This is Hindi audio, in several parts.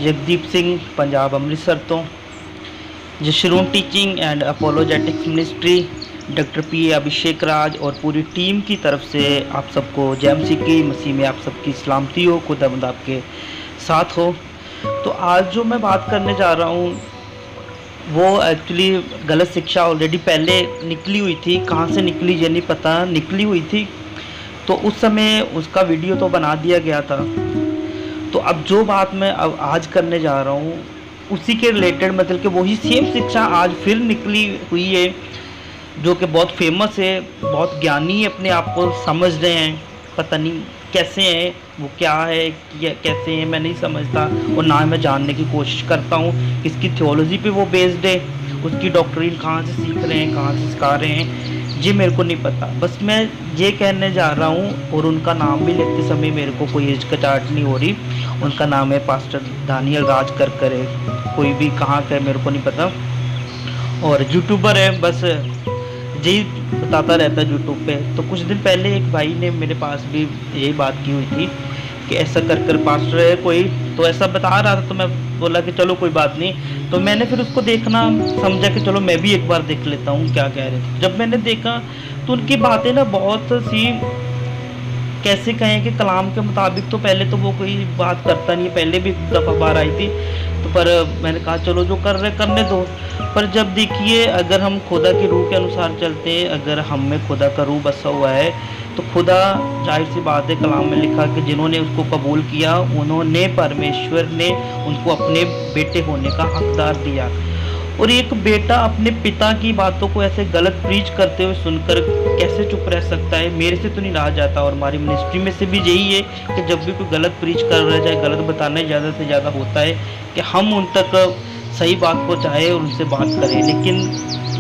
जगदीप सिंह पंजाब अमृतसर तो Jeshurun teaching and apologetics ministry doctor P Abhishek Raj और पूरी टीम की तरफ से आप सबको जय मसीह की मसीह में आप सबकी सलामती हो, खुदावंद आपके साथ हो। तो आज जो मैं बात करने जा रहा हूँ वो एक्चुअली गलत शिक्षा ऑलरेडी पहले निकली हुई थी, कहाँ से निकली ये नहीं पता, निकली हुई थी तो उस समय उसका वीडियो तो बना दिया गया था। तो अब जो बात मैं अब आज करने जा रहा हूँ उसी के रिलेटेड मतलब कि वही सेम शिक्षा आज फिर निकली हुई है, जो कि बहुत फेमस है, बहुत ज्ञानी अपने आप को समझ रहे हैं, पता नहीं कैसे हैं वो, क्या है कैसे हैं मैं नहीं समझता और ना मैं जानने की कोशिश करता हूँ किसकी थियोलॉजी पे वो बेस्ड है, उसकी डॉक्ट्रिन कहाँ से सीख रहे हैं, कहाँ से सिखा रहे हैं, ये मेरे को नहीं पता। बस मैं ये कहने जा रहा हूँ और उनका नाम भी लेते समय मेरे को कोई हिचकिचाहट नहीं हो रही। उनका नाम है पास्टर दानियल राज कर है, कोई भी कहाँ का है मेरे को नहीं पता और यूट्यूबर है, बस यही बताता रहता है यूट्यूब पे। तो कुछ दिन पहले एक भाई ने मेरे पास भी यही बात की हुई थी कि ऐसा कर पास्टर है कोई, तो ऐसा बता रहा था। तो मैं बोला कि चलो कोई बात नहीं, तो मैंने फिर उसको देखना समझा कि चलो मैं भी एक बार देख लेता हूँ क्या कह रहे थे। जब मैंने देखा तो उनकी बातें ना बहुत सी कैसे कहें कि कलाम के मुताबिक, तो पहले तो वो कोई बात करता नहीं है, पहले भी एक दफ़ा बार आई थी तो पर मैंने कहा चलो जो कर रहे करने दो। पर जब देखिए अगर हम खुदा की रूह के अनुसार चलते हैं, अगर हम में खुदा का रूह बसा हुआ है तो खुदा जाहिर सी बात है कलाम में लिखा कि जिन्होंने उसको कबूल किया उन्होंने परमेश्वर ने उनको अपने बेटे होने का हकदार दिया। और एक बेटा अपने पिता की बातों को ऐसे गलत प्रीच करते हुए सुनकर कैसे चुप रह सकता है, मेरे से तो नहीं रहा जाता। और हमारी मिनिस्ट्री में से भी यही है कि जब भी कोई गलत प्रीच कर रहा है, चाहे गलत बताना ज़्यादा से ज़्यादा होता है कि हम उन तक सही बात पहुँचाएँ और उनसे बात करें। लेकिन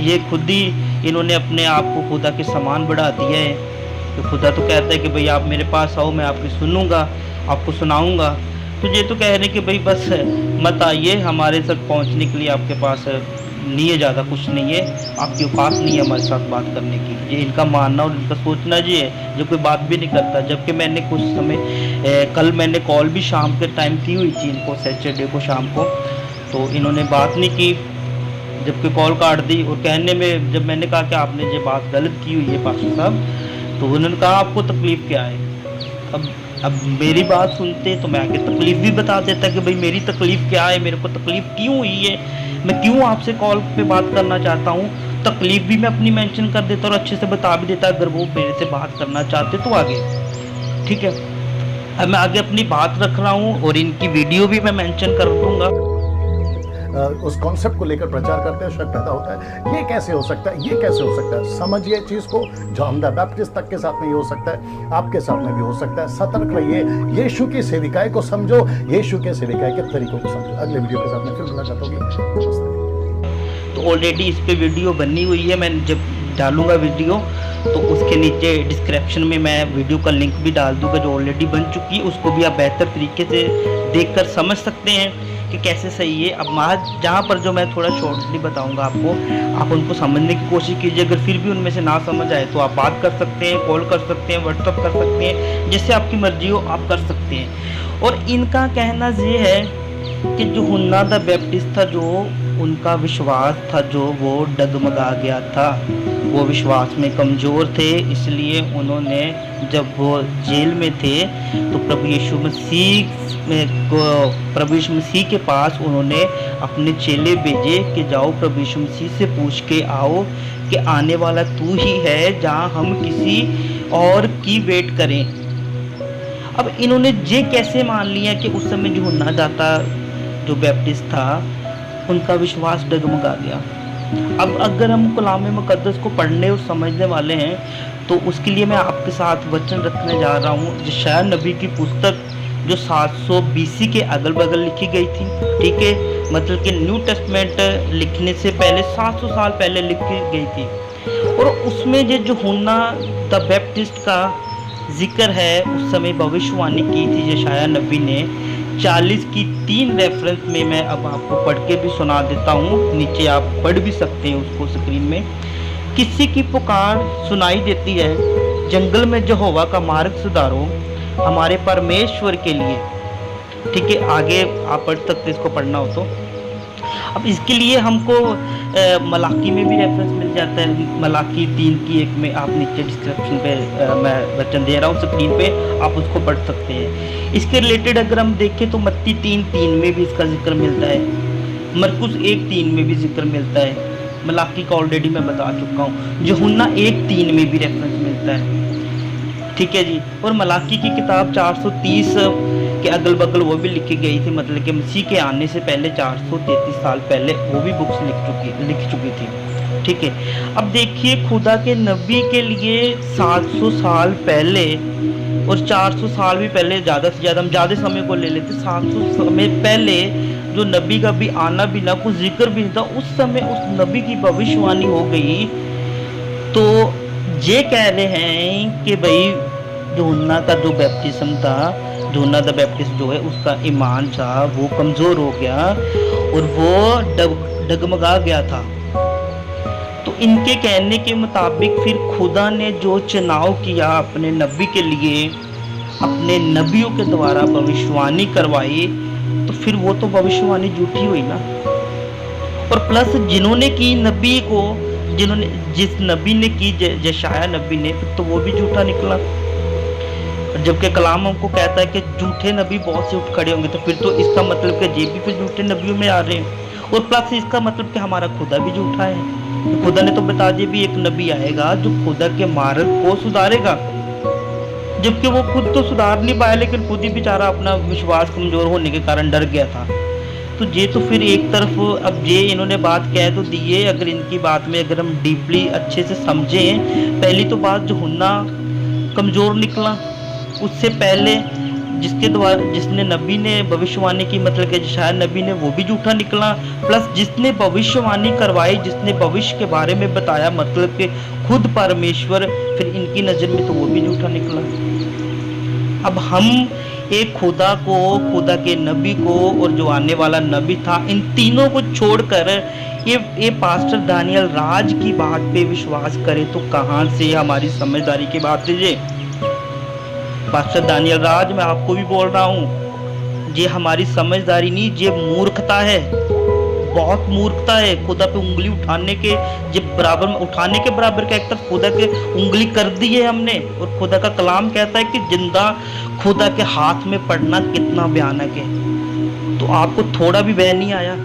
ये खुद ही इन्होंने अपने आप को खुदा के समान बढ़ा दिया है कि खुदा तो कहता है कि भाई आप मेरे पास आओ, मैं आपकी सुनूंगा, आपको सुनाऊंगा। तो ये तो कह रहे कि भाई बस मत आइए, हमारे तक पहुंचने के लिए आपके पास नहीं है, ज़्यादा कुछ नहीं है, आपकी औकात नहीं है हमारे साथ बात करने की। ये इनका मानना और इनका सोचना ये है, जो कोई बात भी नहीं करता। जबकि मैंने कुछ समय कल मैंने कॉल भी शाम के टाइम की हुई थी इनको, सैटरडे को शाम को, तो इन्होंने बात नहीं की, जबकि कॉल काट दी। और कहने में जब मैंने कहा कि आपने ये बात गलत की हुई है पास्टर साहब, तो उन्होंने कहा आपको तकलीफ़ क्या है। अब मेरी बात सुनते तो मैं आगे तकलीफ़ भी बता देता कि भाई मेरी तकलीफ़ क्या है, मेरे को तकलीफ़ क्यों हुई है, मैं क्यों आपसे कॉल पे बात करना चाहता हूँ। तकलीफ़ भी मैं अपनी मेंशन कर देता और अच्छे से बता भी देता अगर वो मेरे से बात करना चाहते तो आगे, ठीक है। अब मैं आगे अपनी बात रख रहा हूँ और इनकी वीडियो भी मैं मेंशन कर दूँगा। उस कॉन्सेप्ट को लेकर प्रचार करते हैं, शक पैदा होता है ये कैसे हो सकता है, ये कैसे हो सकता है। समझिए चीज़ को, जॉन द बैप्टिस्ट तक के साथ में ये हो सकता है, आपके साथ में भी हो सकता है। सतर्क रहिए, यीशु की सेविकाई को समझो, यीशु के सेविकाई के तरीकों को समझो। अगले वीडियो के साथ में फिर मुलाकात होगी। नमस्ते। तो ऑलरेडी इस पे वीडियो बनी हुई है, मैं जब डालूंगा वीडियो तो उसके नीचे डिस्क्रिप्शन में मैं वीडियो का लिंक भी डाल दूंगा जो ऑलरेडी बन चुकी है, उसको भी आप बेहतर तरीके से देखकर समझ सकते हैं कि कैसे सही है। अब महज जहाँ पर जो मैं थोड़ा शॉर्टली बताऊंगा आपको, आप उनको समझने की कोशिश कीजिए। अगर फिर भी उनमें से ना समझ आए तो आप बात कर सकते हैं, कॉल कर सकते हैं, व्हाट्सअप कर सकते हैं, जैसे आपकी मर्जी हो आप कर सकते हैं। और इनका कहना ये है कि जो हुन्ना द बैप्टिस्ट था जो उनका विश्वास था जो वो डगमगा गया था। वो विश्वास में कमज़ोर थे, इसलिए उन्होंने जब वो जेल में थे तो प्रभु यीशु मसीह के पास उन्होंने अपने चेले भेजे कि जाओ प्रभु यीशु मसीह से पूछ के आओ कि आने वाला तू ही है, जहाँ हम किसी और की वेट करें। अब इन्होंने ये कैसे मान लिया कि उस समय यूहन्ना दाता जो बैप्टिस्ट था उनका विश्वास डगमगा गया। अब अगर हम कलाम मुकद्दस को पढ़ने और समझने वाले हैं तो उसके लिए मैं आपके साथ वचन रखने जा रहा हूँ यशायाह नबी की पुस्तक, जो 700 BC के अगल बगल लिखी गई थी। ठीक है, मतलब कि न्यू टेस्टमेंट लिखने से पहले 700 साल पहले लिखी गई थी। और उसमें ये यूहन्ना द बैप्टिस्ट का जिक्र है, उस समय भविष्यवाणी की थी यशायाह नबी ने 40 की 3 रेफरेंस में। मैं अब आपको पढ़ के भी सुना देता हूँ, नीचे आप पढ़ भी सकते हैं उसको स्क्रीन में। किसी की पुकार सुनाई देती है, जंगल में यहोवा का मार्ग सुधारो, हमारे परमेश्वर के लिए। ठीक है, आगे आप पढ़ सकते इसको पढ़ना हो तो। अब इसके लिए हमको मलाकी में भी रेफरेंस मिल जाता है, मलाकी 3:1 में। आप नीचे डिस्क्रिप्शन पे मैं वचन दे रहा हूँ स्क्रीन पे, आप उसको पढ़ सकते हैं। इसके रिलेटेड अगर हम देखें तो मत्ती 3:3 में भी इसका जिक्र मिलता है, मरकुस 1:3 में भी जिक्र मिलता है, मलाकी का ऑलरेडी मैं बता चुका हूँ, यूहन्ना 1:3 में भी रेफरेंस मिलता है। ठीक है जी। और मलाकी की किताब 430 के अगल बगल वो भी लिखी गई थी, मतलब कि मसीह के आने से पहले 433 साल पहले वो भी बुक्स लिख चुकी थी। ठीक है, अब देखिए खुदा के नबी के लिए 700 साल पहले और 400 साल भी पहले, ज़्यादा से ज़्यादा हम ज़्यादा समय को ले लेते, 700 समय पहले जो नबी का भी आना बिना कुछ जिक्र भी नहीं था, उस समय उस नबी की भविष्यवाणी हो गई। तो ये कह रहे हैं कि भाई यूहन्ना का जो बैप्टिज्म था, यूहन्ना द बैप्टिस्ट जो है उसका ईमान था वो कमज़ोर हो गया और वो डगमगा गया था। तो इनके कहने के मुताबिक फिर खुदा ने जो चुनाव किया अपने नबी के लिए, अपने नबियों के द्वारा भविष्यवाणी करवाई, तो फिर वो तो भविष्यवाणी झूठी हुई ना। और प्लस जिन्होंने की नबी को, जिस नबी ने की यशायाह नबी ने, फिर तो वो भी झूठा निकला। जबकि कलाम हमको कहता है कि झूठे नबी बहुत से उठ खड़े होंगे, तो फिर तो इसका मतलब कि ये भी फिर झूठे नबियों में आ रहे हैं। और प्लस इसका मतलब कि हमारा खुदा भी झूठा है। तो खुदा ने तो बता दिया भी एक नबी आएगा जो खुदा के मार्ग को सुधारेगा, जबकि वो खुद तो सुधार नहीं पाया, लेकिन खुद ही बेचारा अपना विश्वास कमजोर होने के कारण डर गया था। तो ये तो फिर एक तरफ, अब ये इन्होंने बात कह तो दी है, अगर इनकी बात में अगर हम डीपली अच्छे से समझें, पहली तो बात यूहन्ना कमज़ोर निकला, उससे पहले जिसने नबी ने भविष्यवाणी की, मतलब कि यशायाह नबी ने, वो भी झूठा निकला। प्लस जिसने भविष्यवाणी करवाई, जिसने भविष्य के बारे में बताया, मतलब कि खुद परमेश्वर, फिर इनकी नज़र में तो वो भी झूठा निकला। अब हम एक खुदा को, खुदा के नबी को और जो आने वाला नबी था, इन तीनों को छोड़कर ये पास्टर दानियल राज की बात पे विश्वास करें तो कहाँ से हमारी समझदारी की बात है ये। पास्टर दानियल राज, मैं आपको भी बोल रहा हूँ, ये हमारी समझदारी नहीं, ये मूर्खता है, बहुत मूर्खता है। खुदा पे उंगली उठाने के बराबर में, उठाने के बराबर का एक तरफ खुदा के उंगली कर दी है हमने। और खुदा का कलाम कहता है कि जिंदा खुदा के हाथ में पड़ना कितना भयानक है। तो आपको थोड़ा भी वह नहीं आया।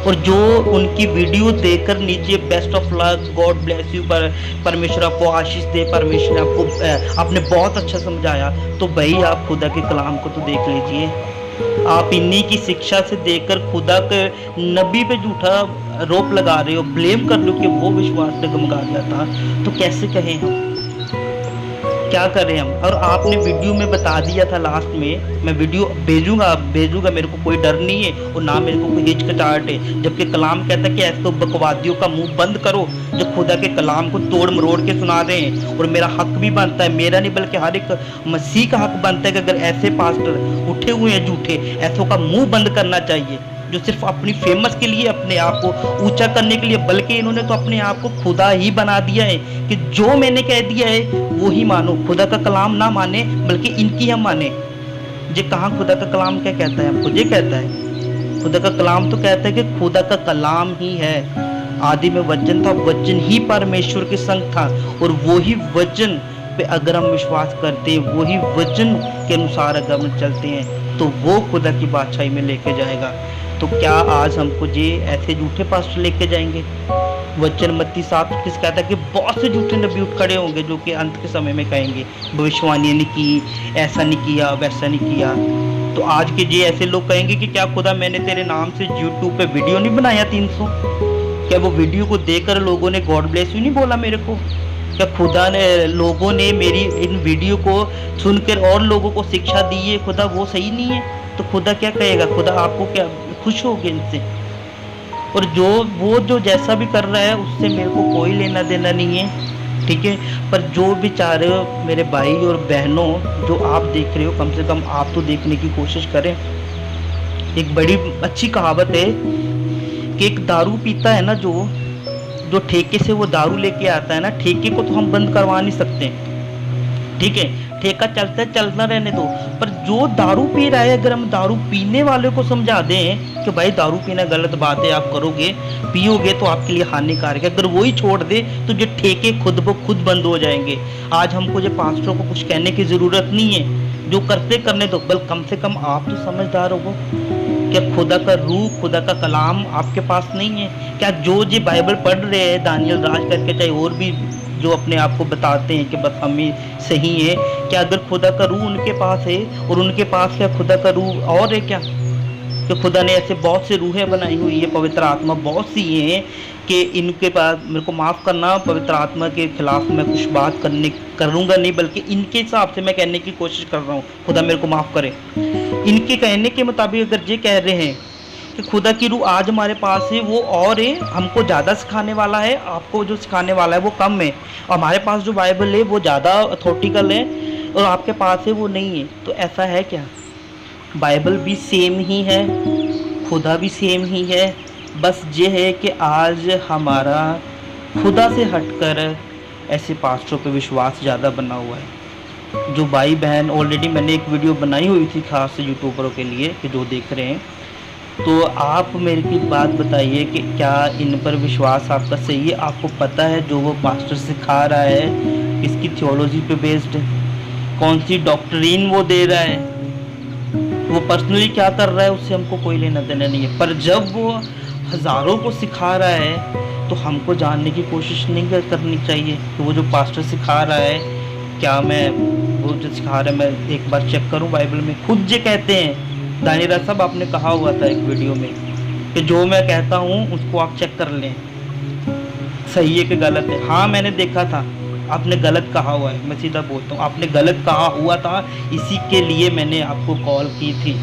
और जो उनकी वीडियो देखकर नीचे best of luck, God bless you, पर परमेश्वर आपको आशीष दे, परमेश्वर आपको, आपने बहुत अच्छा समझाया, तो भाई आप खुदा के कलाम को तो देख लीजिए। आप इन्हीं की शिक्षा से देखकर खुदा के नबी पे झूठा आरोप लगा रहे हो, ब्लेम कर रहे हो कि वो विश्वास डगमगा गया था। तो कैसे कहें हम, क्या करें हम। और आपने वीडियो में बता दिया था लास्ट में, मैं वीडियो भेजूंगा, मेरे को कोई डर नहीं है और ना मेरे को कोई हिचकिचाहट है। जबकि कलाम कहता है कि ऐसे तो बकवादियों का मुंह बंद करो जो खुदा के कलाम को तोड़ मरोड़ के सुना रहे हैं। और मेरा हक भी बनता है, मेरा नहीं बल्कि हर एक मसीह का हक बनता है कि अगर ऐसे पास्टर उठे हुए हैं झूठे, ऐसों का मुंह बंद करना चाहिए, जो सिर्फ अपनी फेमस के लिए, अपने आप को ऊंचा करने के लिए, बल्कि इन्होंने तो अपने आप को खुदा ही बना दिया है कि जो मैंने कह दिया है वो ही मानो, खुदा का कलाम ना माने बल्कि इनकी हम माने। ये कहाँ खुदा का कलाम क्या कहता है हमको, ये कहता है खुदा का कलाम तो कहता है कि खुदा का कलाम ही है। आदि में वचन था, वचन ही परमेश्वर के संग था, और वही वचन पे अगर हम विश्वास करते हैं, वही वचन के अनुसार अगर हम चलते हैं, तो वो खुदा की बादशाही में लेके जाएगा। तो क्या आज हमको ये ऐसे झूठे पास्टर लेके जाएंगे? वचन मत्ती 7:21 कहता है कि बहुत से झूठे नबी उठ खड़े होंगे जो कि अंत के समय में कहेंगे भविष्यवाणी नहीं की, ऐसा नहीं किया, वैसा नहीं किया। तो आज के ये ऐसे लोग कहेंगे कि क्या खुदा मैंने तेरे नाम से यूट्यूब पे वीडियो नहीं बनाया 300? क्या वो वीडियो को देखकर लोगों ने गॉड ब्लेस यू नहीं बोला मेरे को? क्या खुदा ने, लोगों ने मेरी इन वीडियो को सुनकर और लोगों को शिक्षा दी है, खुदा वो सही नहीं है? तो खुदा क्या कहेगा? खुदा आपको क्या खुश होगे इनसे? और जो जैसा भी कर रहा है उससे मेरे को कोई लेना देना नहीं है, ठीक है। पर जो बेचारे मेरे भाई और बहनों जो आप देख रहे हो, कम से कम आप तो देखने की कोशिश करें। एक बड़ी अच्छी कहावत है कि एक दारू पीता है ना, जो ठेके से वो दारू लेके आता है ना, ठेके को तो हम बंद करवा नहीं सकते, ठीक है, ठेका चलता है, चलना रहने दो। पर जो दारू पी रहा है, अगर हम दारू पीने वाले को समझा दें कि भाई दारू पीना गलत बात है, आप करोगे, पियोगे तो आपके लिए हानिकारक है, अगर वही छोड़ दे तो जो ठेके खुद ब खुद बंद हो जाएंगे। आज हमको जो पास्टरों को कुछ कहने की ज़रूरत नहीं है, जो करते करने दो। बल कम से कम आप तो समझदार हो। क्या खुदा का रूह, खुदा का कलाम आपके पास नहीं है? क्या जो बाइबल पढ़ रहे हैं दानियल राज करके, चाहे और भी जो अपने आप को बताते हैं कि बस हम ही सही है, क्या अगर खुदा का रूह उनके पास है, और उनके पास क्या खुदा का रूह और है क्या? कि खुदा ने ऐसे बहुत से रूहें बनाई हुई है, पवित्र आत्मा बहुत सी हैं कि इनके पास, मेरे को माफ़ करना, पवित्र आत्मा के खिलाफ मैं कुछ बात करूँगा नहीं, बल्कि इनके हिसाब से मैं कहने की कोशिश कर रहा हूँ, खुदा मेरे को माफ़ करे। इनके कहने के मुताबिक अगर ये कह रहे हैं कि खुदा की रूह आज हमारे पास है, वो और है, हमको ज़्यादा सिखाने वाला है, आपको जो सिखाने वाला है वो कम है, और हमारे पास जो बाइबल है वो ज़्यादा अथॉरिटिकल है और आपके पास है वो नहीं है, तो ऐसा है क्या? बाइबल भी सेम ही है, खुदा भी सेम ही है, बस ये है कि आज हमारा खुदा से हटकर ऐसे पास्टरों पे विश्वास ज़्यादा बना हुआ है। जो भाई बहन, ऑलरेडी मैंने एक वीडियो बनाई हुई थी खास यूट्यूबरों के लिए कि जो देख रहे हैं, तो आप मेरे की बात बताइए कि क्या इन पर विश्वास आपका सही है? आपको पता है जो वो पास्टर सिखा रहा है किसकी थियोलॉजी पे बेस्ड है, कौन सी डॉक्ट्रिन वो दे रहा है, वो पर्सनली क्या कर रहा है, उससे हमको कोई लेना देना नहीं है। पर जब वो हज़ारों को सिखा रहा है तो हमको जानने की कोशिश नहीं करनी चाहिए कि वो जो पास्टर सिखा रहा है, क्या मैं वो जो सिखा रहा है मैं एक बार चेक करूं बाइबल में? खुद जे कहते हैं, दानिरा साहब आपने कहा हुआ था एक वीडियो में कि जो मैं कहता हूँ उसको आप चेक कर लें, सही है कि गलत है। हाँ मैंने देखा था, आपने गलत कहा हुआ है, मैं सीधा बोलता हूँ, आपने गलत कहा हुआ था, इसी के लिए मैंने आपको कॉल की थी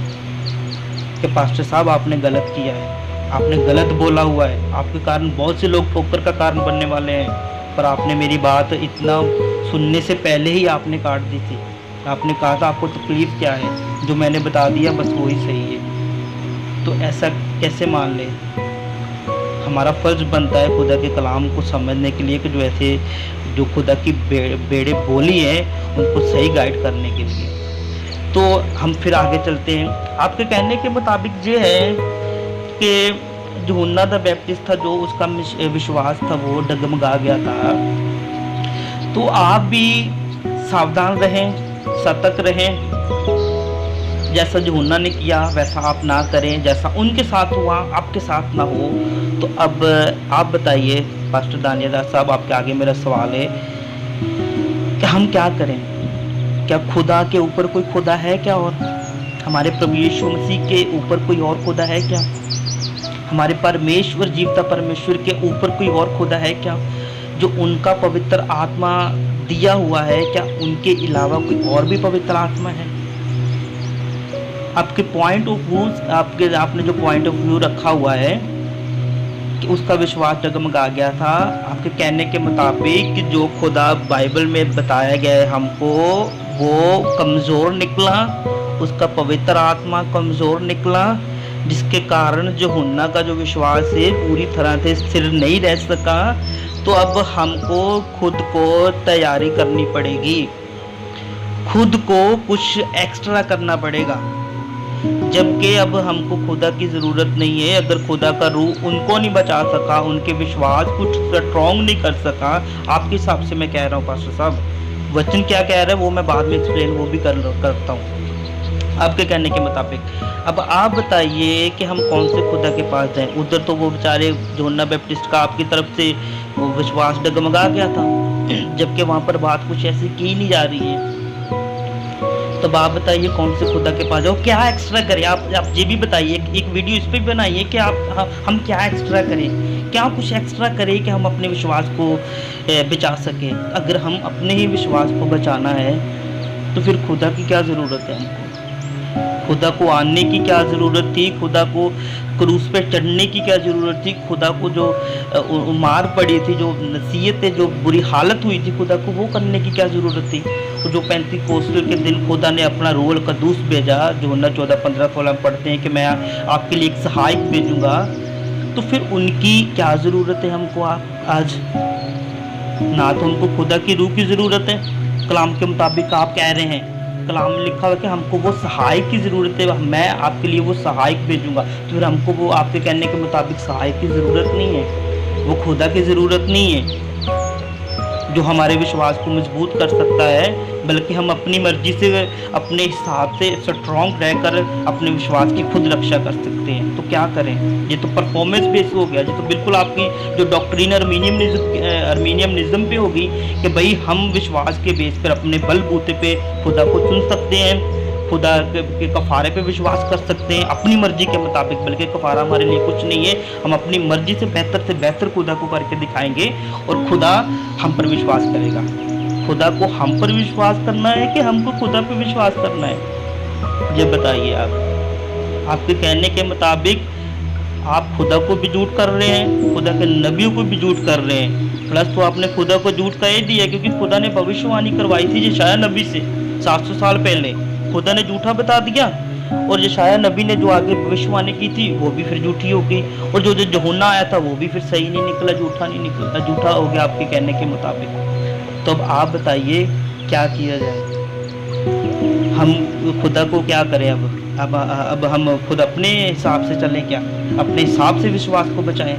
कि पास्टर साहब आपने गलत किया है, आपने गलत बोला हुआ है, आपके कारण बहुत से लोग ठोकर का कारण बनने वाले हैं। पर आपने मेरी बात इतना सुनने से पहले ही आपने काट दी थी, आपने कहा था आपको तकलीफ़ क्या है, जो मैंने बता दिया बस वही सही है। तो ऐसा कैसे मान लें? हमारा फ़र्ज़ बनता है खुदा के कलाम को समझने के लिए कि जो ऐसे जो खुदा की बेड़े बोली हैं उनको सही गाइड करने के लिए। तो हम फिर आगे चलते हैं। आपके कहने के मुताबिक ये है कि यूहन्ना द बैप्टिस्ट था, जो उसका विश्वास था वो डगमगा गया था। तो आप भी सावधान रहें, सतर्क रहें, जैसा यूहन्ना ने किया वैसा आप ना करें, जैसा उनके साथ हुआ आपके साथ ना हो। तो अब आप बताइए पास्टर दानियल साहब, आपके आगे मेरा सवाल है कि हम क्या करें? क्या खुदा के ऊपर कोई खुदा है क्या? और हमारे प्रभु यीशु मसीह के ऊपर कोई और खुदा है क्या? हमारे परमेश्वर, जीवता परमेश्वर के ऊपर कोई और खुदा है क्या? जो उनका पवित्र आत्मा दिया हुआ है, क्या उनके अलावा कोई और भी पवित्र आत्मा है? आपके पॉइंट ऑफ व्यू, आपने जो पॉइंट ऑफ व्यू रखा हुआ है कि उसका विश्वास डगमगा गया था, आपके कहने के मुताबिक कि जो खुदा बाइबल में बताया गया है हमको वो कमज़ोर निकला, उसका पवित्र आत्मा कमज़ोर निकला, जिसके कारण यूहन्ना का जो विश्वास है पूरी तरह से स्थिर नहीं रह सका। तो अब हमको खुद को तैयारी करनी पड़ेगी, खुद को कुछ एक्स्ट्रा करना पड़ेगा। जबकि अब हमको खुदा की ज़रूरत नहीं है। अगर खुदा का रूह उनको नहीं बचा सका, उनके विश्वास कुछ स्ट्रॉन्ग नहीं कर सका, आपके हिसाब से मैं कह रहा हूँ पास्टर साहब, वचन क्या कह रहा है वो मैं बाद में एक्सप्लेन वो भी करता हूँ आपके कहने के मुताबिक। अब आप बताइए कि हम कौन से खुदा के पास जाएं। उधर तो वो बेचारे यूहन्ना बैप्टिस्ट का आपकी तरफ से वो विश्वास डगमगा गया था, जबकि वहाँ पर बात कुछ ऐसी की नहीं जा रही है। तब आप बताइए कौन से खुदा के पास जाओ, क्या एक्स्ट्रा करें। आप ये भी बताइए, एक वीडियो इस पर भी बनाइए कि हम क्या एक्स्ट्रा करें, क्या कुछ एक्स्ट्रा करें कि हम अपने विश्वास को बचा सकें। अगर हम अपने ही विश्वास को बचाना है तो फिर खुदा की क्या ज़रूरत है हमको, खुदा को आने की क्या ज़रूरत थी, खुदा को क्रूस पे चढ़ने की क्या ज़रूरत थी, खुदा को जो मार पड़ी थी, जो नसीहत जो बुरी हालत हुई थी, खुदा को वो करने की क्या ज़रूरत थी। तो जो पेंतीकोस्टल के दिन खुदा ने अपना रूहुल कदूस भेजा, जो यूहन्ना 14:15-16 पढ़ते हैं कि मैं आपके लिए एक सहायक भेजूँगा, तो फिर उनकी क्या ज़रूरत है हमको आज। ना तो उनको खुदा की रूह की ज़रूरत है, कलाम के मुताबिक आप कह रहे हैं, कलाम में लिखा हुआ कि हमको वो सहायक की ज़रूरत है, मैं आपके लिए वो सहायक भेजूँगा। तो फिर हमको वो आपके कहने के मुताबिक सहायक की ज़रूरत नहीं है, वो खुदा की ज़रूरत नहीं है जो हमारे विश्वास को मजबूत कर सकता है, बल्कि हम अपनी मर्जी से अपने हिसाब से स्ट्रॉन्ग रहकर अपने विश्वास की खुद रक्षा कर सकते हैं। तो क्या करें, ये तो परफॉर्मेंस बेस हो गया, ये तो बिल्कुल आपकी जो डॉक्ट्रिन अर्मीनियनिज्म पे होगी कि भाई हम विश्वास के बेस पर अपने बलबूते पे खुदा को चुन सकते हैं, खुदा के कफ़ारे पे विश्वास कर सकते हैं अपनी मर्जी के मुताबिक, बल्कि कफ़ारा हमारे लिए कुछ नहीं है, हम अपनी मर्जी से बेहतर खुदा को करके दिखाएंगे और खुदा हम पर विश्वास करेगा। खुदा को हम पर विश्वास करना है कि हमको खुदा पे विश्वास करना है, ये बताइए आप। आपके कहने के मुताबिक आप खुदा को भी झूठ कर रहे हैं, खुदा के नबियों को भी झूठ कर रहे हैं, प्लस तो आपने खुदा को झूठ कह दिया, क्योंकि खुदा ने भविष्यवाणी करवाई थी यशायाह नबी से 700 साल पहले, खुदा ने झूठा बता दिया, और यशायाह नबी ने जो आगे भविष्यवाणी की थी वो भी फिर झूठी हो गई, और जो यूहन्ना आया था वो भी फिर सही नहीं निकला, झूठा नहीं निकला, झूठा हो गया आपके कहने के मुताबिक। तो अब आप बताइए क्या किया जाए, हम खुदा को क्या करें। अब हम खुद अपने हिसाब से चलें क्या, अपने हिसाब से विश्वास को बचाएं।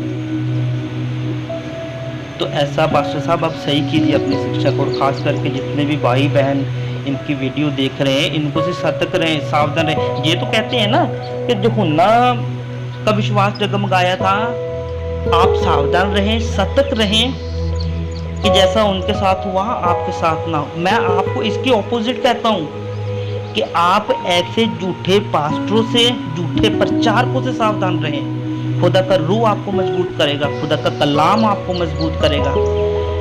तो ऐसा पास्टर साहब आप सही कीजिए अपनी शिक्षा को, और ख़ास करके जितने भी भाई बहन इनकी वीडियो देख रहे हैं इनको से सतर्क रहें, सावधान रहें। ये तो कहते हैं ना कि यूहन्ना का विश्वास डगमगाया था, आप सावधान रहें, सतर्क रहें कि जैसा उनके साथ हुआ आपके साथ ना हो। मैं आपको इसके ऑपोजिट कहता हूँ कि आप ऐसे झूठे पास्टरों से, झूठे प्रचारकों से सावधान रहें। खुदा का रूह आपको मजबूत करेगा, खुदा का कलाम आपको मजबूत करेगा।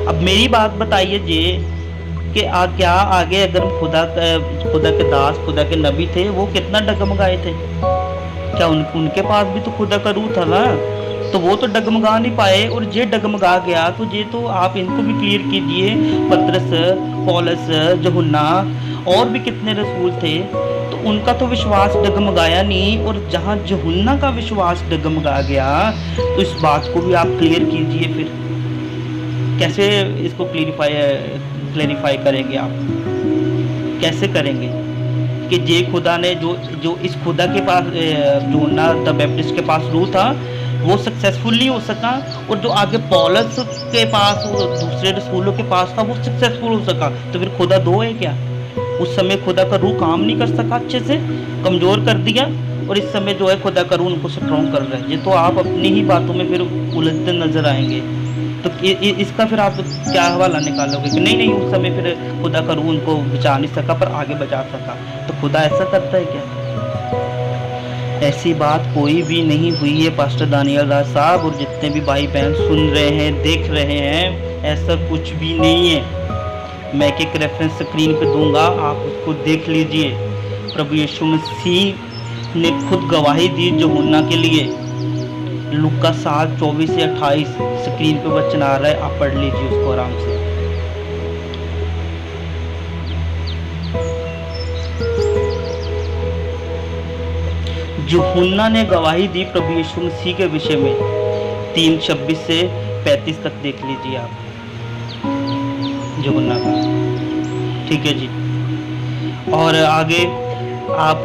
अब मेरी बात बताइए ये कि क्या आगे अगर खुदा के दास, खुदा के नबी थे, वो कितना डगमगाए थे, क्या उनके पास भी तो खुदा का रूह था ना, तो वो तो डगमगा नहीं पाए, और ये डगमगा गया। तो ये तो आप इनको भी क्लियर कीजिए, पतरस, पौलुस, यूहन्ना और भी कितने रसूल थे, तो उनका तो विश्वास डगमगाया नहीं, और जहाँ यूहन्ना का विश्वास डगमगा गया तो इस बात को भी आप क्लियर कीजिए। फिर कैसे इसको क्लेरिफाई करेंगे आप, कैसे करेंगे कि जे खुदा ने जो इस खुदा के पास यूहन्ना द बैप्टिस्ट के पास रूह था वो सक्सेसफुल नहीं हो सका, और जो आगे पौलुस के पास, वो दूसरे रसूलों के पास था, वो सक्सेसफुल हो सका। तो फिर खुदा दो है क्या? उस समय खुदा का रूह काम नहीं कर सका, अच्छे से कमज़ोर कर दिया, और इस समय जो है खुदा का रूह उनको स्ट्रॉन्ग कर रहा है। ये तो आप अपनी ही बातों में फिर उलझते नजर आएंगे। तो इसका फिर आप क्या हवाला निकालोगे कि नहीं उस समय फिर खुदा का रूह उनको बचा नहीं सका पर आगे बचा सका। तो खुदा ऐसा करता है क्या? ऐसी बात कोई भी नहीं हुई है पास्टर दानियल राज साहब, और जितने भी भाई बहन सुन रहे हैं, देख रहे हैं, ऐसा कुछ भी नहीं है। मैं एक रेफरेंस स्क्रीन पे दूंगा, आप उसको देख लीजिए। प्रभु यीशु मसीह ने खुद गवाही दी यूहन्ना के लिए, लूका 7:24 से 28 स्क्रीन पे वचन आ रहा है, आप पढ़ लीजिए उसको आराम से। यूहन्ना ने गवाही दी प्रभु यीशु मसीह के विषय में, 3:26 से 35 तक देख लीजिए आप यूहन्ना का, ठीक है जी। और आगे आप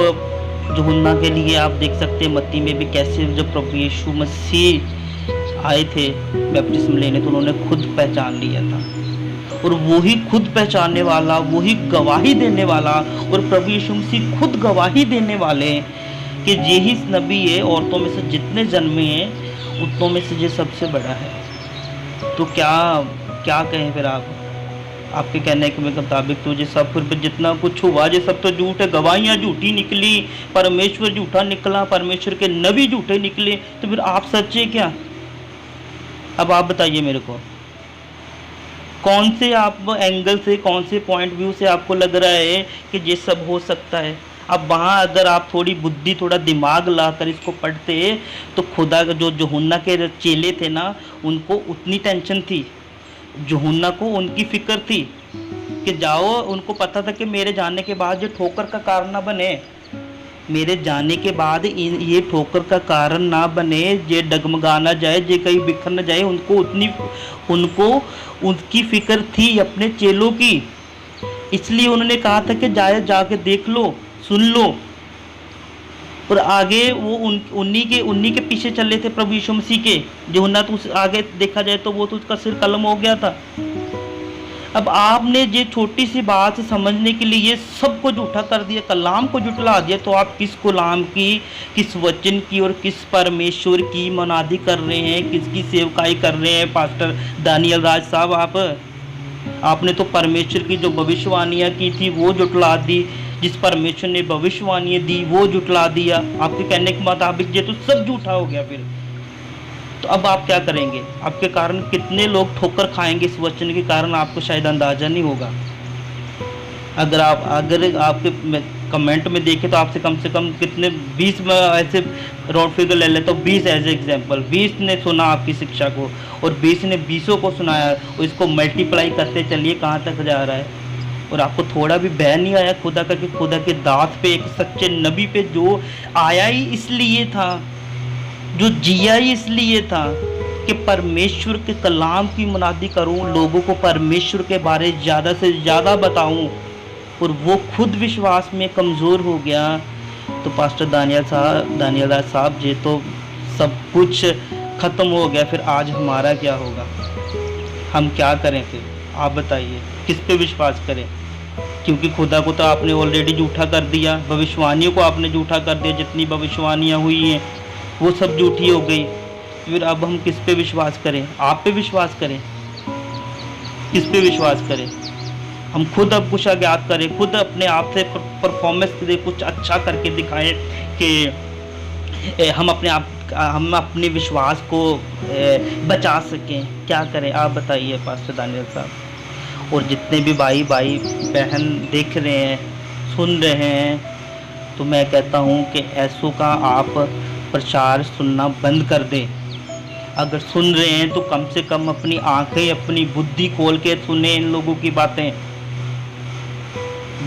यूहन्ना के लिए आप देख सकते हैं मत्ती में भी कैसे जब प्रभु यीशु मसीह आए थे बैप्टिज्म लेने, तो उन्होंने खुद पहचान लिया था। और वही खुद पहचानने वाला, वही गवाही देने वाला, और प्रभु यीशु मसीह खुद गवाही देने वाले कि यही नबी है, औरतों में से जितने जन्मे हैं उतनों में से ये सबसे बड़ा है। तो क्या क्या कहें फिर आप? आपके कहने के मुताबिक तो ये सब फिर जितना कुछ हुआ ये सब तो झूठ है, गवाहियाँ झूठी निकली, परमेश्वर झूठा निकला, परमेश्वर के नबी झूठे निकले, तो फिर आप सच्चे क्या? अब आप बताइए मेरे को, कौन से आप एंगल से, कौन से पॉइंट व्यू से आपको लग रहा है कि ये सब हो सकता है? अब वहाँ अगर आप थोड़ी बुद्धि, थोड़ा दिमाग लाकर इसको पढ़ते तो खुदा जो यूहन्ना के चेले थे ना, उनको उतनी टेंशन थी, यूहन्ना को उनकी फिक्र थी कि जाओ, उनको पता था कि मेरे जाने के बाद ये ठोकर का कारण ना बने, मेरे जाने के बाद ये ठोकर का कारण ना बने, ये डगमगा ना जाए, ये कहीं बिखर ना जाए। उनको उनकी फिक्र थी अपने चेलों की, इसलिए उन्होंने कहा था कि जाके देख लो, सुन लो। और आगे वो उन्हीं के पीछे चल रहे थे प्रभु यीशु मसीह के। यूहन्ना तो आगे देखा जाए तो वो तो उसका सिर कलम हो गया था। अब आपने ये छोटी सी बात समझने के लिए ये सबको झूठा कर दिया, कलाम को जुटला दिया, तो आप किस कलाम की, किस वचन की और किस परमेश्वर की मुनादी कर रहे हैं, किसकी सेवकाई कर रहे हैं? पास्टर दानियल राज साहब, आपने तो परमेश्वर की जो भविष्यवाणियाँ की थी वो जुटला दी, जिस परमेश्वर ने भविष्यवाणियाँ दी वो जुटला दिया। आपके कहने के मुताबिक ये तो सब झूठा हो गया फिर। तो अब आप क्या करेंगे? आपके कारण कितने लोग ठोकर खाएंगे इस वचन के कारण, आपको शायद अंदाजा नहीं होगा। अगर आपके कमेंट में देखें तो आपसे कम से कम कितने 20 में ऐसे राउंड फिगर ले लेता हूँ, 20 एज एग्जाम्पल, 20 ने सुना आपकी शिक्षा को और 20 ने 20 को सुनाया, और इसको मल्टीप्लाई करते चलिए कहाँ तक जा रहा है। और आपको थोड़ा भी भय नहीं आया खुदा का, कि खुदा के दात पे, एक सच्चे नबी पे जो आया ही इसलिए था, जो जिया ही इसलिए था कि परमेश्वर के कलाम की मुनादी करूं, लोगों को परमेश्वर के बारे ज़्यादा से ज़्यादा बताऊं, और वो खुद विश्वास में कमज़ोर हो गया। तो पास्टर दानियल राज साहब, ये तो सब कुछ ख़त्म हो गया, फिर आज हमारा क्या होगा? हम क्या करें फिर? आप बताइए, किस पे विश्वास करें? क्योंकि खुदा को तो आपने ऑलरेडी झूठा कर दिया, भविष्यवाणियों को आपने झूठा कर दिया, जितनी भविष्यवाणियाँ हुई हैं वो सब झूठी हो गई। फिर अब हम किस पे विश्वास करें? आप पे विश्वास करें? किस पे विश्वास करें? हम खुद अब कुछ अज्ञात करें, खुद अपने आप से परफॉर्मेंस दे, कुछ अच्छा करके दिखाएं कि हम अपने विश्वास को बचा सकें। क्या करें आप बताइए पास्टर दानियल साहब? और जितने भी भाई बहन देख रहे हैं, सुन रहे हैं, तो मैं कहता हूँ कि ऐसों का आप प्रचार सुनना बंद कर दें। अगर सुन रहे हैं तो कम से कम अपनी आंखें, अपनी बुद्धि खोल के सुने इन लोगों की बातें।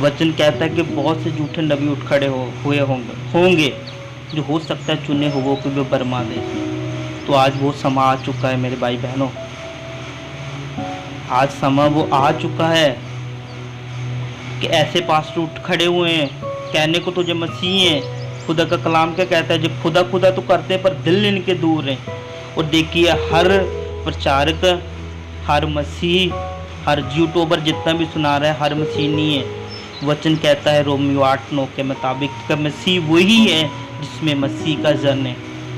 वचन कहता है कि बहुत से झूठे नबी उठ खड़े हुए होंगे जो हो सकता है चुने हुओं को भी बरमा दे। तो आज वो समा आ चुका है मेरे भाई बहनों, आज समा वो आ चुका है कि ऐसे पास्टर उठ खड़े हुए हैं, कहने को तो जो मसीह हैं। खुदा का कलाम क्या कहता है? जो खुदा तो करते हैं पर दिल इनके दूर हैं। और देखिए, हर प्रचारक, हर मसीह, हर यूट्यूबर जितना भी सुना रहा है, हर मसीह नहीं है। वचन कहता है रोमियो 8:9 के मुताबिक कि मसीह वही है जिसमें मसीह का जन है,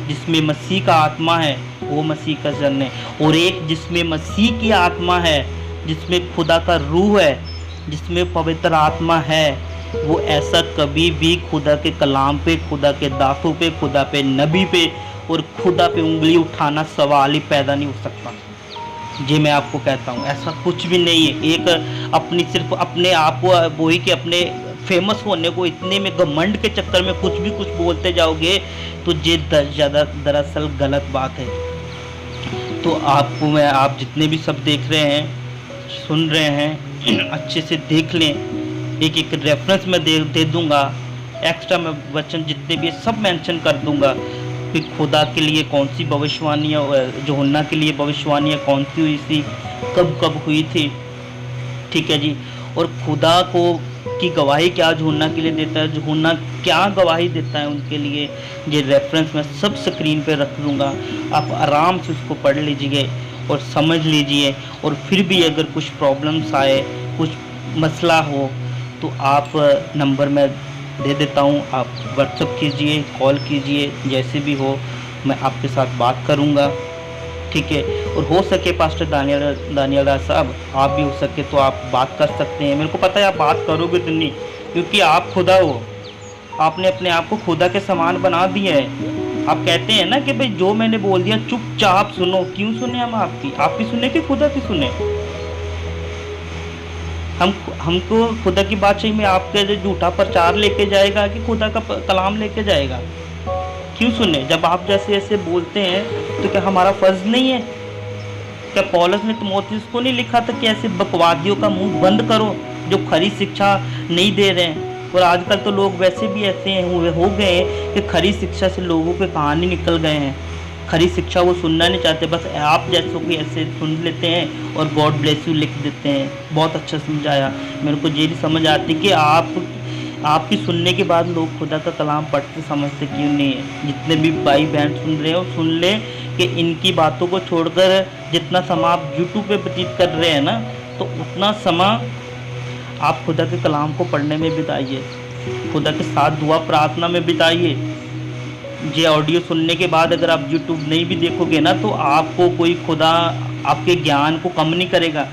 जिसमें मसीह का आत्मा है, वो मसीह का जन है। और एक जिसमें मसीह की आत्मा है, जिसमें खुदा का रूह है, जिसमें पवित्र आत्मा है, वो ऐसा कभी भी खुदा के कलाम पे, खुदा के दासों पे, खुदा पे, नबी पे और खुदा पे उंगली उठाना सवाल ही पैदा नहीं हो सकता। जी मैं आपको कहता हूँ, ऐसा कुछ भी नहीं है। एक सिर्फ अपने आप को वही के अपने फेमस होने को इतने में घमंड के चक्कर में कुछ बोलते जाओगे तो ये ज़्यादा दरअसल गलत बात है। तो आप जितने भी सब देख रहे हैं, सुन रहे हैं, अच्छे से देख लें। एक रेफरेंस मैं दे दूंगा, एक्स्ट्रा मैं वचन जितने भी सब मेंशन कर दूंगा कि खुदा के लिए कौन सी भविष्यवाणियाँ, यूहन्ना के लिए भविष्यवाणियाँ कौन सी हुई थी, कब हुई थी, ठीक है जी। और खुदा को की गवाही क्या यूहन्ना के लिए देता है? यूहन्ना क्या गवाही देता है उनके लिए, ये रेफरेंस मैं सब स्क्रीन पे रख दूँगा। आप आराम से उसको पढ़ लीजिए और समझ लीजिए। और फिर भी अगर कुछ प्रॉब्लम्स आए, कुछ मसला हो, तो आप नंबर मैं दे देता हूँ, आप व्हाट्सएप कीजिए, कॉल कीजिए, जैसे भी हो मैं आपके साथ बात करूँगा, ठीक है। और हो सके पास्टर दानियल राज साहब, आप भी हो सके तो आप बात कर सकते हैं। मेरे को पता है आप बात करोगे तो नहीं, क्योंकि आप खुदा हो, आपने अपने आप को खुदा के समान बना दिया है। आप कहते हैं ना कि भाई जो मैंने बोल दिया चुपचाप सुनो। क्यों सुने हम आपकी सुने कि खुदा की सुने? हमको खुदा की बात चाहिए में आपके जो झूठा प्रचार लेके जाएगा कि खुदा का कलाम लेके जाएगा? क्यों सुने? जब आप जैसे ऐसे बोलते हैं तो क्या हमारा फर्ज नहीं है? क्या पौलुस ने तीमुथियुस को नहीं लिखा था कि ऐसे बकवादियों का मुंह बंद करो जो खरी शिक्षा नहीं दे रहे हैं? और आजकल तो लोग वैसे भी ऐसे हो गए हैं कि खरी शिक्षा से लोगों के कहानी निकल गए हैं। खरी शिक्षा वो सुनना नहीं चाहते, बस आप जैसों को ऐसे सुन लेते हैं और गॉड ब्लेस यू लिख देते हैं। बहुत अच्छा समझाया। मेरे को ये नहीं समझ आती कि आपकी सुनने के बाद लोग खुदा का कलाम पढ़ते समझते क्यों नहीं है। जितने भी भाई बहन सुन रहे हो, सुन ले कि इनकी बातों को छोड़कर जितना समय आप यूट्यूब पे व्यतीत कर रहे हैं ना, तो उतना समय आप खुदा के कलाम को पढ़ने में बिताइए, खुदा के साथ दुआ प्रार्थना में बिताइए। ये ऑडियो सुनने के बाद अगर आप यूट्यूब नहीं भी देखोगे ना, तो आपको कोई खुदा आपके ज्ञान को कम नहीं करेगा।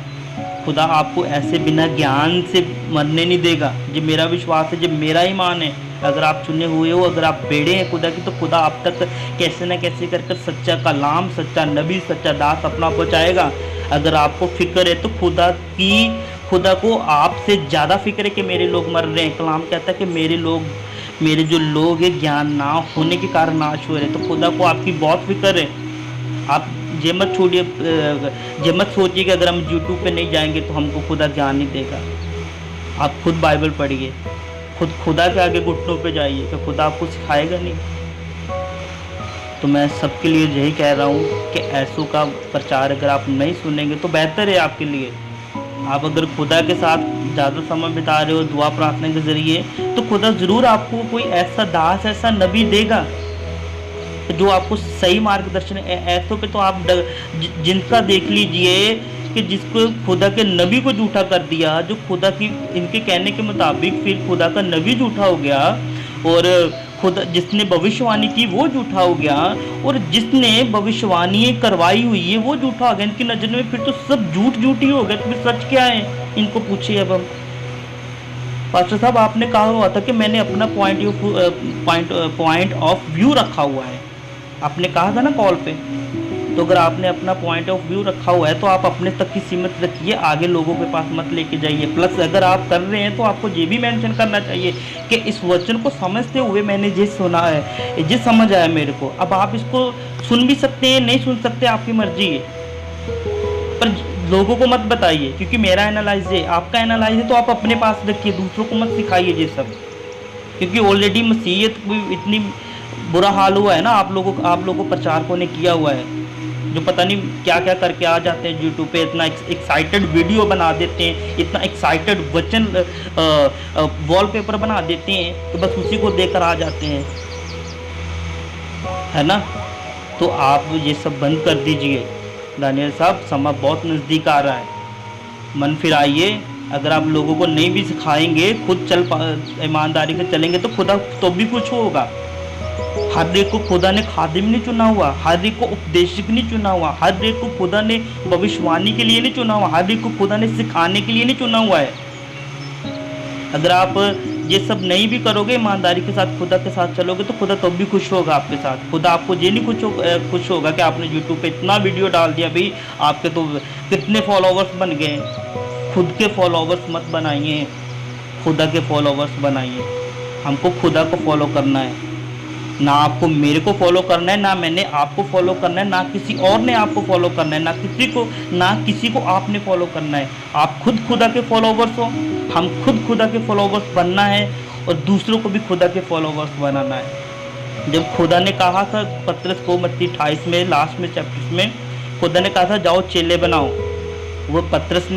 खुदा आपको ऐसे बिना ज्ञान से मरने नहीं देगा। ये मेरा विश्वास है, ये मेरा ईमान है। अगर आप चुने हुए हो, अगर आप बेड़े हैं खुदा की, तो खुदा आप तक कैसे न कैसे कर सच्चा कलाम, सच्चा नबी, सच्चा दास अपना पहुँचाएगा। अगर आपको फिक्र है तो खुदा को आपसे ज़्यादा फिक्र है कि मेरे लोग मर रहे हैं। कलाम कहता है कि मेरे जो लोग हैं ज्ञान ना होने के कारण नाश हो रहे हैं। तो खुदा को आपकी बहुत फिक्र है। आप ये मत छोड़िए, ये मत सोचिए कि अगर हम यूट्यूब पे नहीं जाएंगे तो हमको खुदा ज्ञान नहीं देगा। आप खुद बाइबल पढ़िए, खुद खुदा के आगे घुटनों पे जाइए, तो खुदा आपको सिखाएगा नहीं। तो मैं सबके लिए यही कह रहा हूँ कि ऐसों का प्रचार अगर आप नहीं सुनेंगे तो बेहतर है आपके लिए। आप अगर खुदा के साथ ज़्यादा समय बिता रहे हो दुआ प्रार्थना के ज़रिए, तो खुदा ज़रूर आपको कोई ऐसा दास, ऐसा नबी देगा जो आपको सही मार्गदर्शन। ऐसों पे तो आप जिनका देख लीजिए कि जिसको खुदा के नबी को झूठा कर दिया, जो खुदा की इनके कहने के मुताबिक फिर खुदा का नबी झूठा हो गया, और खुदा जिसने भविष्यवाणी की वो झूठा हो गया, और जिसने भविष्यवाणी करवाई हुई है वो झूठा हो गया। इनकी नज़र में फिर तो सब झूठ ही हो गया। तो फिर सच क्या है, इनको पूछिए। अब हम पास्टर साहब, आपने कहा हुआ था कि मैंने अपना पॉइंट ऑफ व्यू रखा हुआ है, आपने कहा था ना कॉल पे। तो अगर आपने अपना पॉइंट ऑफ व्यू रखा हुआ है तो आप अपने तक ही सीमित रखिए, आगे लोगों के पास मत लेके जाइए। प्लस अगर आप कर रहे हैं तो आपको ये भी मेंशन करना चाहिए कि इस वचन को समझते हुए मैंने ये सुना है, ये समझ आया मेरे को। अब आप इसको सुन भी सकते हैं, नहीं सुन सकते, आपकी मर्जी है, पर लोगों को मत बताइए, क्योंकि मेरा एनालाइज है, आपका एनालाइज है, तो आप अपने पास रखिए, दूसरों को मत सिखाइए ये सब। क्योंकि ऑलरेडी मसीहत इतनी बुरा हाल हुआ है ना, आप लोगों प्रचारकों ने किया हुआ है, जो पता नहीं क्या क्या करके आ जाते हैं यूट्यूब पे, इतना एक्साइटेड वीडियो बना देते हैं, इतना एक्साइटेड वचन वॉलपेपर बना देते हैं, तो बस उसी को देखकर आ जाते हैं, है ना। तो आप ये सब बंद कर दीजिए दानियल साहब, समय बहुत नज़दीक आ रहा है, मन फिराइए। अगर आप लोगों को नहीं भी सिखाएंगे, खुद ईमानदारी से चलेंगे तो खुदा तो भी कुछ होगा। हर एक को खुदा ने खादिम नहीं चुना हुआ, हर एक को उपदेशक नहीं चुना हुआ, हर एक को खुदा ने भविष्यवाणी के लिए नहीं चुना हुआ, हर एक को खुदा ने सिखाने के लिए नहीं चुना हुआ है। अगर आप ये सब नहीं भी करोगे, ईमानदारी के साथ खुदा के साथ चलोगे, तो खुदा तब भी खुश होगा आपके साथ। खुदा आपको ये नहीं खुश होगा कि आपने यूट्यूब पे इतना वीडियो डाल दिया, भाई आपके तो कितने फॉलोवर्स बन गए। खुद के फॉलोवर्स मत बनाइए, खुदा के फॉलोवर्स बनाइए। हमको खुदा को फॉलो करना है, ना आपको मेरे को फॉलो करना है, ना मैंने आपको फॉलो करना है, ना किसी और ने आपको फॉलो करना है, ना किसी को आपने फॉलो करना है। आप खुद खुदा के फॉलोवर्स हो, हम खुद खुदा के फॉलोवर्स बनना है, और दूसरों को भी खुदा के फॉलोवर्स बनाना है। जब खुदा ने कहा था पतरस को मत्ती 28 में लास्ट में चैप्टर में, खुदा ने कहा था जाओ चेले बनाओ, वो पतरस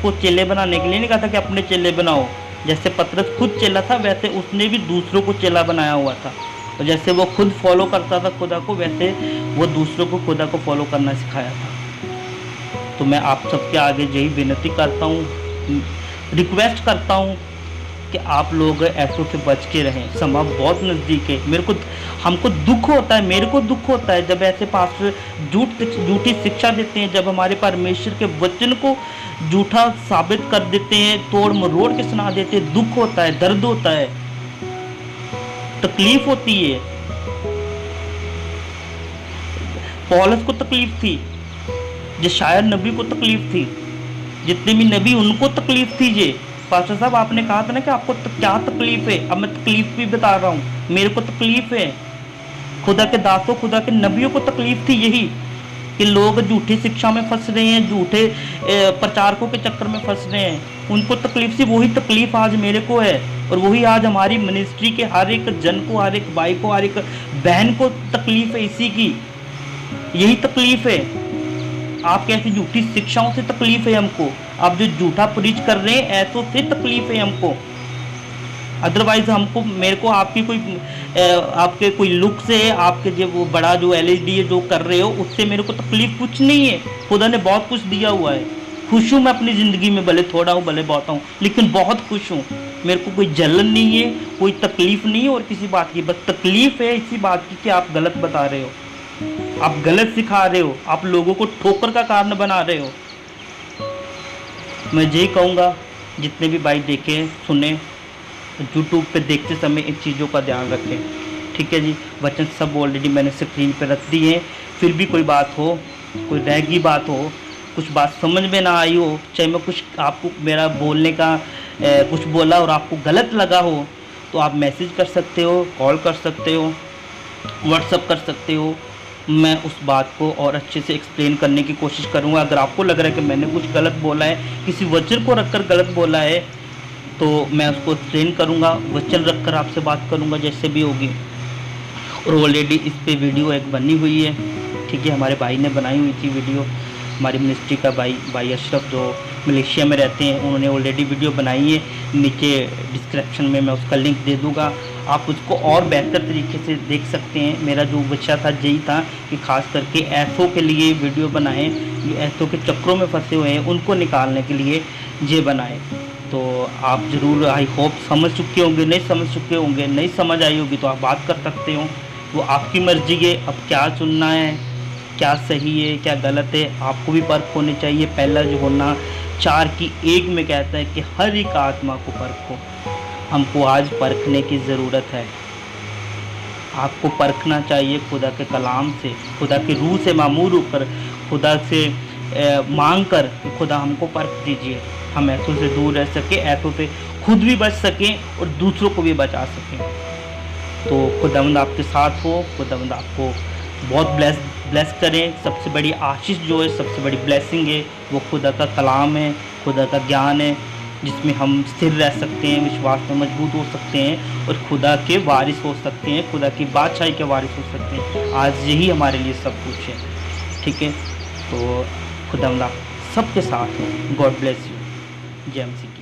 को चेले बनाने के लिए नहीं कहा था कि अपने चेले बनाओ, जैसे पतरस खुद चेला था, वैसे उसने भी दूसरों को चेला बनाया हुआ था। और जैसे वो खुद फॉलो करता था खुदा को, वैसे वो दूसरों को खुदा को फॉलो करना सिखाया था। तो मैं आप सबके आगे यही विनती करता हूँ, रिक्वेस्ट करता हूँ कि आप लोग ऐसों से बच के रहें। समय बहुत नज़दीक है। हमको दुख होता है, मेरे को दुख होता है जब ऐसे पास्टर झूठी शिक्षा देते हैं, जब हमारे परमेश्वर के वचन को झूठा साबित कर देते हैं, तोड़ मरोड़ के सुना देते हैं। दुख होता है, दर्द होता है, तकलीफ होती है। पौलुस को तकलीफ थी, यशायाह नबी को तकलीफ थी, जितने भी नबी उनको तकलीफ थी। ये पास्टर साहब आपने कहा था ना कि आपको क्या तकलीफ है, अब मैं तकलीफ भी बता रहा हूँ। मेरे को तकलीफ है, खुदा के दासों, खुदा के नबियों को तकलीफ थी यही कि लोग झूठी शिक्षा में फंस रहे हैं, झूठे प्रचारकों के चक्कर में फंस रहे हैं। उनको तकलीफ थी, वही तकलीफ आज मेरे को है, और वही आज हमारी मिनिस्ट्री के हर एक जन को, हर एक भाई को, हर एक बहन को तकलीफ है। इसी की यही तकलीफ है। आप कैसी झूठी शिक्षाओं से तकलीफ है हमको, आप जो झूठा प्रीच कर रहे हैं ऐसों से तकलीफ है हमको। अदरवाइज हमको, मेरे को आपके कोई लुक से, आपके जो वो बड़ा जो LED है जो कर रहे हो, उससे मेरे को तकलीफ कुछ नहीं है। खुदा ने बहुत कुछ दिया हुआ है। खुश हूँ मैं अपनी ज़िंदगी में, भले थोड़ा हूँ भले बहुत हूँ, लेकिन बहुत खुश हूँ। मेरे को कोई जलन नहीं है, कोई तकलीफ नहीं है और किसी बात की। बस तकलीफ है इसी बात की कि आप गलत बता रहे हो, आप गलत सिखा रहे हो, आप लोगों को ठोकर का कारण बना रहे हो। मैं यही कहूँगा, जितने भी भाई देखें सुने, यूट्यूब पे देखते समय इन चीज़ों का ध्यान रखें, ठीक है जी। वचन सब ऑलरेडी मैंने स्क्रीन पे रख दिए हैं। फिर भी कोई बात हो, कोई रह गई बात हो, कुछ बात समझ में ना आई हो, चाहे मैं कुछ आपको मेरा बोलने का कुछ बोला और आपको गलत लगा हो, तो आप मैसेज कर सकते हो, कॉल कर सकते हो, व्हाट्सअप कर सकते हो। मैं उस बात को और अच्छे से एक्सप्लेन करने की कोशिश करूँगा। अगर आपको लग रहा है कि मैंने कुछ गलत बोला है, किसी वचन को रखकर गलत बोला है, तो मैं उसको एक्सप्लेन करूँगा, वचन रखकर आपसे बात करूँगा जैसे भी होगी। और ऑलरेडी इस पे वीडियो एक बनी हुई है, ठीक है, हमारे भाई ने बनाई हुई थी वीडियो। हमारी मिनिस्ट्री का भाई अशरफ जो मलेशिया में रहते हैं, उन्होंने ऑलरेडी वीडियो बनाई है। नीचे डिस्क्रिप्शन में मैं उसका लिंक दे दूँगा, आप उसको और बेहतर तरीके से देख सकते हैं। मेरा जो विषय था यही था कि खास करके ऐसों के लिए वीडियो बनाएं, जो ऐसों के चक्रों में फंसे हुए हैं उनको निकालने के लिए ये बनाएं। तो आप ज़रूर, आई होप समझ चुके होंगे, नहीं समझ चुके होंगे, नहीं समझ आई होगी तो आप बात कर सकते हो, वो आपकी मर्जी है। अब क्या चुनना है, क्या सही है क्या गलत है, आपको भी परख होनी चाहिए। पहला जो होना 4 की 1 में कहता है कि हर एक आत्मा को परखो। हमको आज परखने की ज़रूरत है। आपको परखना चाहिए खुदा के कलाम से, खुदा की रूह से मामूर होकर, खुदा से मांग कर कि खुदा हमको परख दीजिए, हम ऐसों से दूर रह सकें, ऐसों से खुद भी बच सकें और दूसरों को भी बचा सकें। तो खुदावंद आपके साथ हो, खुदावंद आपको बहुत ब्लेस करें। सबसे बड़ी आशीष जो है, सबसे बड़ी ब्लेसिंग है, वो खुदा का कलाम है, खुदा का ज्ञान है, जिसमें हम स्थिर रह सकते हैं, विश्वास में मजबूत हो सकते हैं और खुदा के वारिस हो सकते हैं, खुदा की बादशाही के वारिस हो सकते हैं। आज यही हमारे लिए सब कुछ है, ठीक है। तो खुदा आप सबके साथ हो। God bless you. जय मसीह।